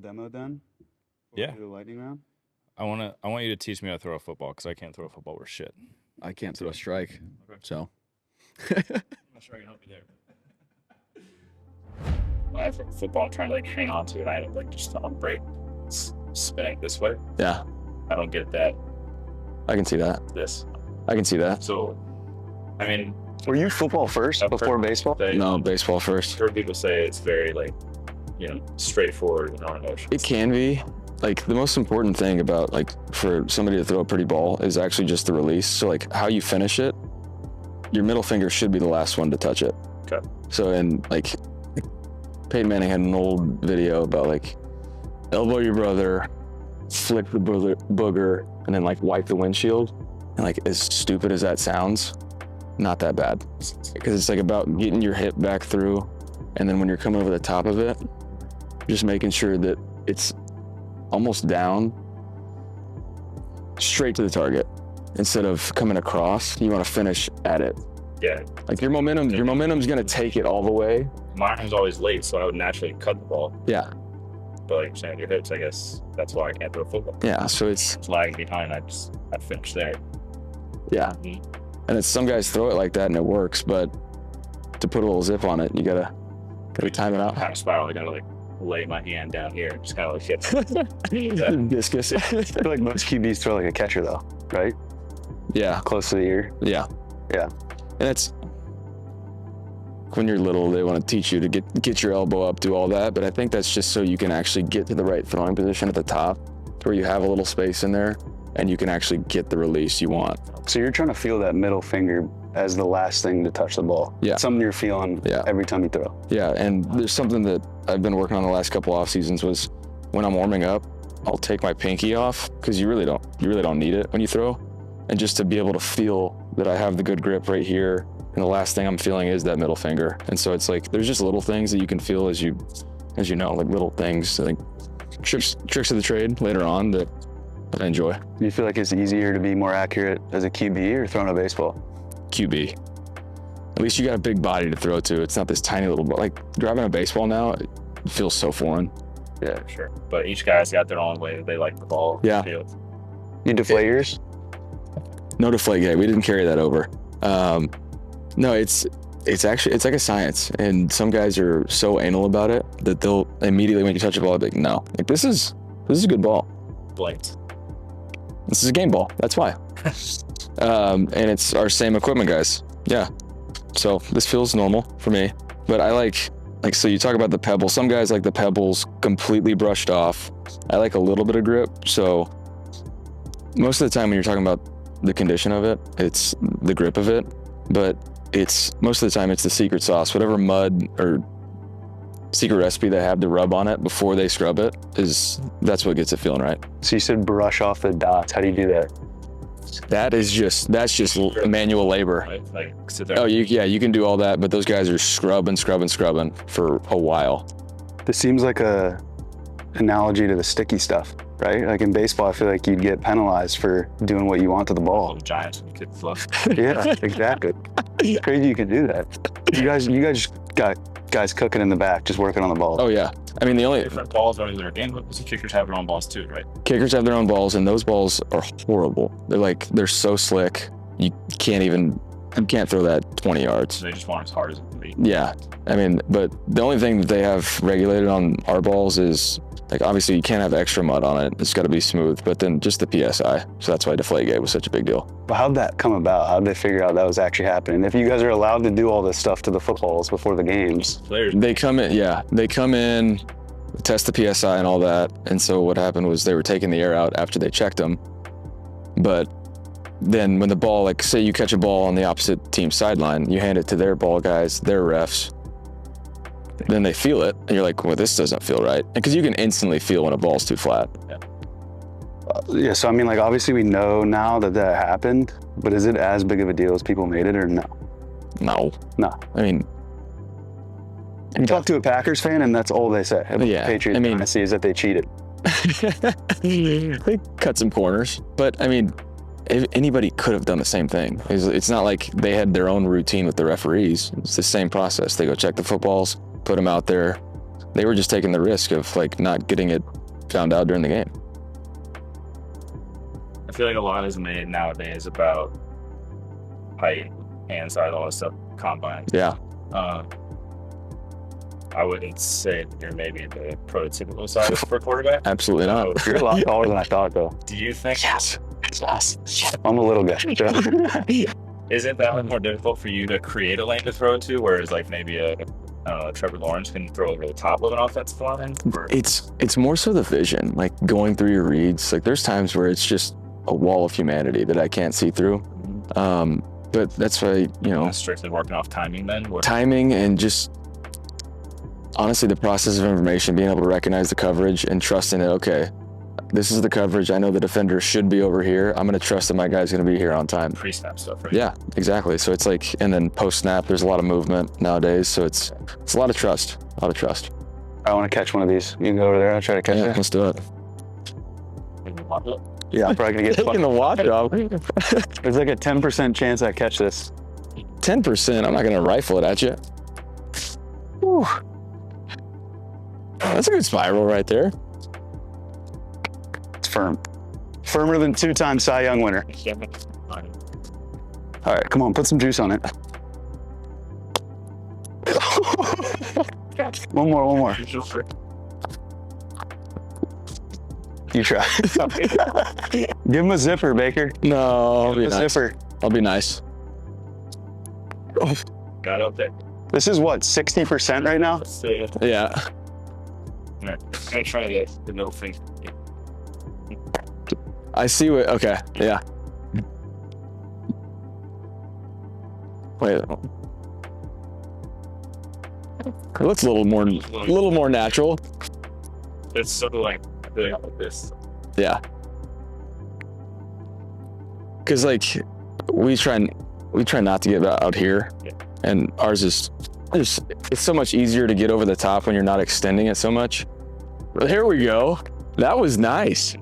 demo then? Yeah. The lightning round? I want you to teach me how to throw a football because I can't throw a football worth shit. I can't throw a strike, so. I'm not sure I can help you there. When I throw a football, I'm trying to hang on to it. I just don't break. It's spinning this way. Yeah. I don't get that. I can see that. This. I can see that. So, I mean, Were you football first before baseball? No, baseball first. I've heard people say it's very straightforward and no emotions. It can be. The most important thing about for somebody to throw a pretty ball is actually just the release. So how you finish it, your middle finger should be the last one to touch it. Okay. So Peyton Manning had an old video about elbow your brother, flick the booger, and then wipe the windshield. And as stupid as that sounds, not that bad. Because it's about getting your hip back through, and then when you're coming over the top of it, just making sure that it's almost down, straight to the target. Instead of coming across, you want to finish at it. Yeah. Your momentum's gonna take it all the way. Mine was always late, so I would naturally cut the ball. Yeah. But you're saying your hips, I guess that's why I can't throw football. Yeah, so it's lagging behind. I finish there. Yeah. And it's some guys throw it like that and it works, but to put a little zip on it, you gotta time it out. Kind of spiral. I gotta lay my hand down here and just kind of hit. Discus. I feel like most QBs throw like a catcher though, right? Yeah. Close to the ear. Yeah. Yeah. And it's when you're little, they want to teach you to get your elbow up, do all that. But I think that's just so you can actually get to the right throwing position at the top, where you have a little space in there and you can actually get the release you want. So you're trying to feel that middle finger as the last thing to touch the ball. Yeah. Something you're feeling every time you throw. Yeah, and there's something that I've been working on the last couple off seasons was when I'm warming up, I'll take my pinky off because you really don't need it when you throw. And just to be able to feel that I have the good grip right here, and the last thing I'm feeling is that middle finger. And so it's there's just little things that you can feel as you know, little things, tricks of the trade later on that I enjoy. Do you feel like it's easier to be more accurate as a QB or throwing a baseball? QB. At least you got a big body to throw to. It's not this tiny little ball. Driving a baseball now, it feels so foreign. Yeah, sure. But each guy's got their own way that they like the ball. Yeah. You deflate yours? No Deflategate. We didn't carry that over. No, it's like a science, and some guys are so anal about it that they'll immediately when you touch a ball, be no, this is a good ball. Blanked. This is a game ball. That's why. And it's our same equipment guys. Yeah. So this feels normal for me, but I so you talk about the pebble. Some guys like the pebbles completely brushed off. I like a little bit of grip. So most of the time when you're talking about the condition of it, it's the grip of it, but most of the time it's the secret sauce, whatever mud or secret recipe they have to rub on it before they scrub it that's what gets it feeling right. So you said brush off the dots. How do you do that? That's just manual labor. Right? Sit there. Oh, you can do all that, but those guys are scrubbing for a while. This seems like a analogy to the sticky stuff, right? In baseball, I feel like you'd get penalized for doing what you want to the ball. Giants and kick fluff. Yeah, exactly. It's crazy you can do that. You guys got guys cooking in the back, just working on the ball. Oh yeah. I mean, the only different balls are in their game, but the kickers have their own balls too, right? Kickers have their own balls, and those balls are horrible. They're so slick. You can't throw that 20 yards. So they just want it as hard as it can be. Yeah. I mean, but the only thing that they have regulated on our balls is obviously you can't have extra mud on it. It's got to be smooth, but then just the PSI. So that's why Deflategate was such a big deal. But how'd that come about? How'd they figure out that was actually happening? If you guys are allowed to do all this stuff to the footballs before the games. Players. They come in, test the PSI and all that. And so what happened was they were taking the air out after they checked them. But then when the ball, say you catch a ball on the opposite team sideline, you hand it to their ball guys, their refs. Then they feel it, and you're like, well, this doesn't feel right. Because you can instantly feel when a ball's too flat. Yeah, so I mean, obviously we know now that happened, but is it as big of a deal as people made it, or no? No. I mean, you talk to a Packers fan, and that's all they say about the Patriots dynasty is that they cheated. They cut some corners, but I mean, anybody could have done the same thing. It's not like they had their own routine with the referees. It's the same process. They go check the footballs, put them out there. they were just taking the risk of like not getting it found out during the game. I feel like a lot is made nowadays about height, hand size, all that stuff, combine. Yeah. I wouldn't say you're maybe the prototypical size for a quarterback. Absolutely not. You're a lot taller than I thought, though. Do you think? Yes. I'm a little guy. Isn't that more difficult for you to create a lane to throw to, whereas like maybe a Trevor Lawrence can throw over the top of an offensive line? It's more so the vision, like going through your reads. Like there's times where it's just a wall of humanity that I can't see through. But that's why, Strictly working off timing then? Timing and just honestly the process of information, being able to recognize the coverage and trusting that, okay, this is the coverage. I know the defender should be over here. I'm going to trust that my guy's going to be here on time. Pre-snap stuff, right? Yeah, exactly. So it's like, and then post-snap, there's a lot of movement nowadays. So it's a lot of trust, I want to catch one of these. You can go over there. I'll try to catch it. Let's do it. Yeah, I'm probably going to get Taking the watch off. There's like a 10% chance I catch this. 10%, I'm not going to rifle it at you. Whew. That's a good spiral right there. It's firm. Firmer than 2-time Cy Young winner. All right, come on, put some juice on it. One more. You try. Give him a zipper, Baker. No, I'll be Give him a nice. zipper. I'll be nice. Got up there. This is what, 60% right now? Let's see. Yeah. All right. I'm going to try to get the middle finger. I see what, okay, yeah. Wait. It looks a little more natural. It's sort of like doing it like this. Yeah. Cause like we try not to get out here, Yeah. and ours is it's so much easier to get over the top when you're not extending it so much. But here we go. That was nice.